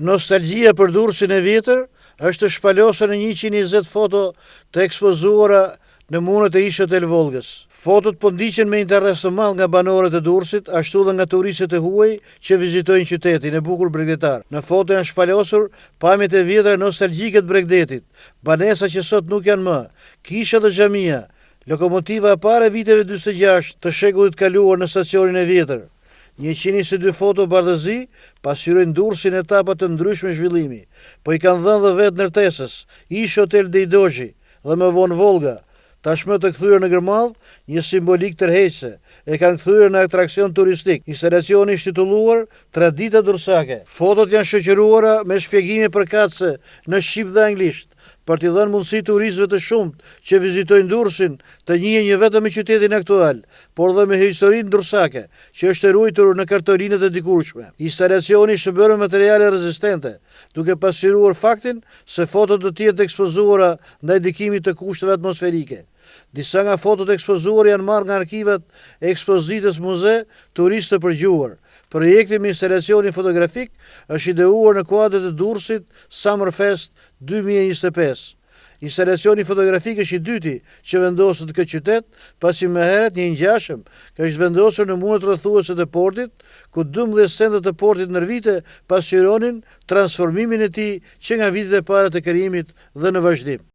Nostalgjia për Durrësin e vjetër është shpalosur në 120 foto të ekspozuara në munet e ishët e Volgës. Fotot po ndiqen me interes të madh nga banorët e Durrësit, ashtu dhe nga turistët e huaj që vizitojnë qytetin e bukur bregdetar. Në foto janë shpalosur pamjet e vjetra nostalgjike të Bregdetit, banesa që sot nuk janë më, kisha dhe xhamia, lokomotiva e parë e viteve 46 të shekullit kaluar në stacionin e vjetër. 122 foto bardhëzi pasqyrojnë Durrësin në etapa të ndryshme zhvillimi, po i kanë dhënë dhe vetë ndërtesës, ish Hotel Dejdoxhi dhe më vonë Volga, tashmë të kthyer në Gërmadh, një simbolik tërheqëse, e kanë kthyer në atraksion turistik. Instalacioni është titulluar Tradita Durrësake. Fotot janë shoqëruara me shpjegime përkatëse në shqip dhe anglisht, për t'i dhënë mundësi turistëve të shumt që vizitojnë Durrësin të njihen jo vetëm me qytetin aktual, por dhe me historinë durrësake, që është e ruajtur në kartolinet e dikurshme. Instalacioni është bërë me materiale rezistente, duke pasqyruar faktin se fotot do të jetë ekspozuara ndaj ndikimit të kushteve atmosferike. Disa nga fotot ekspozuar janë marrë nga arkivat e ekspozitës muze turistë të përgjuar. Projekti me instalacionin fotografik është ideuar në kuadër të Durrësit Summerfest 2025. Instalacioni fotografik është i dyti që vendoset në këtë qytet, pasi më herët një ngjashëm ka është vendosur në munet rrethuese të portit, ku 12 sendet të portit ndër vite pasqyronin transformimin e tij që nga vitet e para të krijimit dhe në vazhdim.